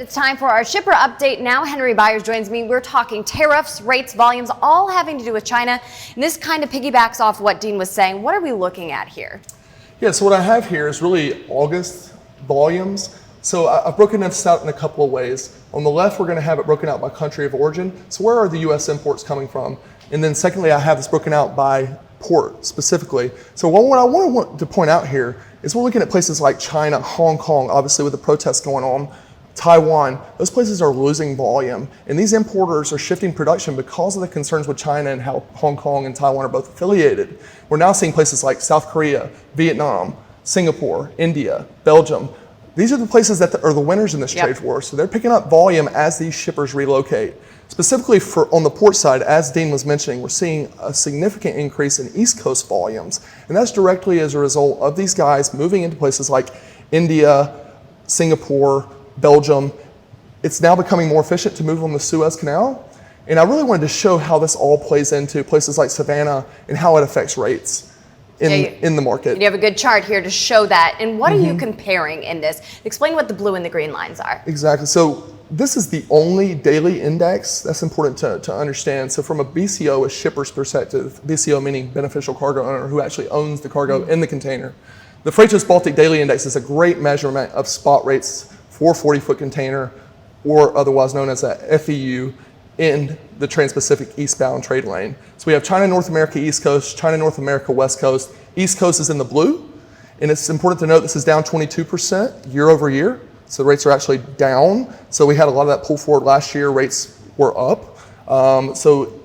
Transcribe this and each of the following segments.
It's time for our shipper update now. Henry Byers joins me. We're talking tariffs, rates, volumes, all having to do with China. And this kind of piggybacks off what Dean was saying. What are we looking at here? Yeah, so what I have here is really August volumes. So I've broken this out in a couple of ways. On the left, we're going to have it broken out by country of origin. So where are the U.S. imports coming from? And then secondly, I have this broken out by port specifically. So what I want to point out here is we're looking at places like China, Hong Kong, obviously with the protests going on, Taiwan. Those places are losing volume, and these importers are shifting production because of the concerns with China and how Hong Kong and Taiwan are both affiliated. We're now seeing places like South Korea, Vietnam, Singapore, India, Belgium. These are the places that are the winners in this trade war. So they're picking up volume as these shippers relocate. Specifically on the port side, as Dean was mentioning, we're seeing a significant increase in East Coast volumes. And that's directly as a result of these guys moving into places like India, Singapore, Belgium. It's now becoming more efficient to move on the Suez Canal. And I really wanted to show how this all plays into places like Savannah and how it affects rates in the market. You have a good chart here to show that. And what are you comparing in this? Explain what the blue and the green lines are. Exactly. So this is the only daily index. That's important to understand. So from a BCO, a shipper's perspective, BCO meaning beneficial cargo owner who actually owns the cargo in the container, the Freightos Baltic Daily Index is a great measurement of spot rates for 40-foot container, or otherwise known as a FEU, in the Trans-Pacific eastbound trade lane. So we have China, North America, East Coast, China, North America, West Coast. East Coast is in the blue, and it's important to note this is down 22% year over year. So the rates are actually down. So we had a lot of that pull forward last year. Rates were up. So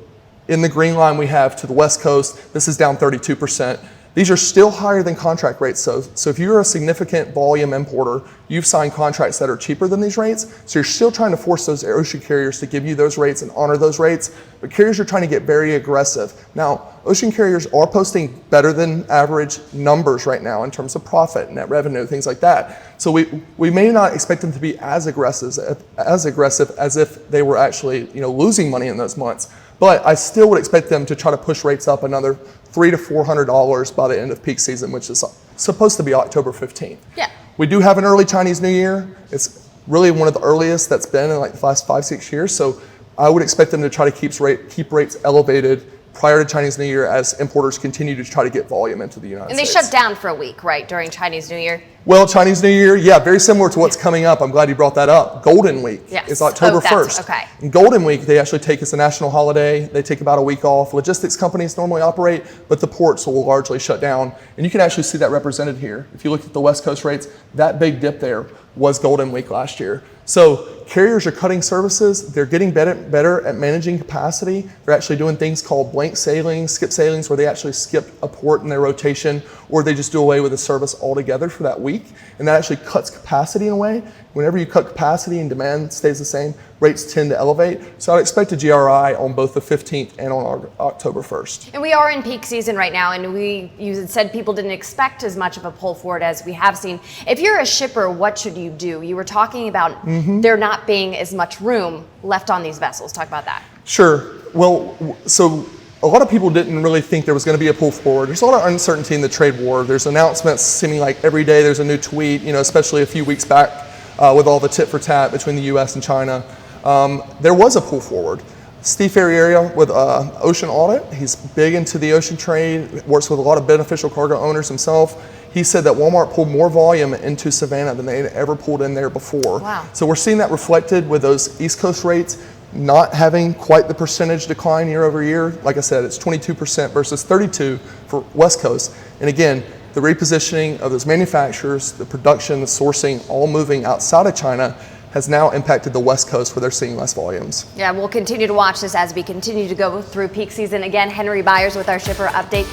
in the green line we have to the West Coast, this is down 32%. These are still higher than contract rates. So if you're a significant volume importer, you've signed contracts that are cheaper than these rates. So you're still trying to force those ocean carriers to give you those rates and honor those rates. But carriers are trying to get very aggressive. Now, ocean carriers are posting better than average numbers right now in terms of profit, net revenue, things like that. So we may not expect them to be as aggressive as if they were actually losing money in those months. But I still would expect them to try to push rates up another $300 to $400 by the end of peak season, which is supposed to be October 15th. Yeah. We do have an early Chinese New Year. It's really one of the earliest that's been in like the last 5-6 years. So I would expect them to try to keep rates elevated prior to Chinese New Year as importers continue to try to get volume into the United States. And they shut down for a week, right, during Chinese New Year? Well, Chinese New Year, yeah, very similar to what's coming up. I'm glad you brought that up. Golden Week is October 1st. Okay. In Golden Week, they actually take as a national holiday. They take about a week off. Logistics companies normally operate, but the ports will largely shut down. And you can actually see that represented here. If you look at the West Coast rates, that big dip there was Golden Week last year. So carriers are cutting services. They're getting better at managing capacity. They're actually doing things called blank sailings, skip sailings, where they actually skip a port in their rotation, or they just do away with the service altogether for that week. And that actually cuts capacity in a way. Whenever you cut capacity and demand stays the same, rates tend to elevate. So I'd expect a GRI on both the 15th and on October 1st. And we are in peak season right now, and you said people didn't expect as much of a pull forward as we have seen. If you're a shipper, what should you do? You were talking about there not being as much room left on these vessels. Talk about that. Sure. Well, so a lot of people didn't really think there was going to be a pull forward. There's a lot of uncertainty in the trade war. There's announcements seeming like every day there's a new tweet, especially a few weeks back with all the tit for tat between the US and China. There was a pull forward. Steve Ferriera with Ocean Audit, he's big into the ocean trade, works with a lot of beneficial cargo owners himself. He said that Walmart pulled more volume into Savannah than they had ever pulled in there before. Wow. So we're seeing that reflected with those East Coast rates not having quite the percentage decline year over year. Like I said, it's 22% versus 32% for West Coast. And again, the repositioning of those manufacturers, the production, the sourcing, all moving outside of China has now impacted the West Coast where they're seeing less volumes. Yeah, we'll continue to watch this as we continue to go through peak season. Again, Henry Byers with our shipper update.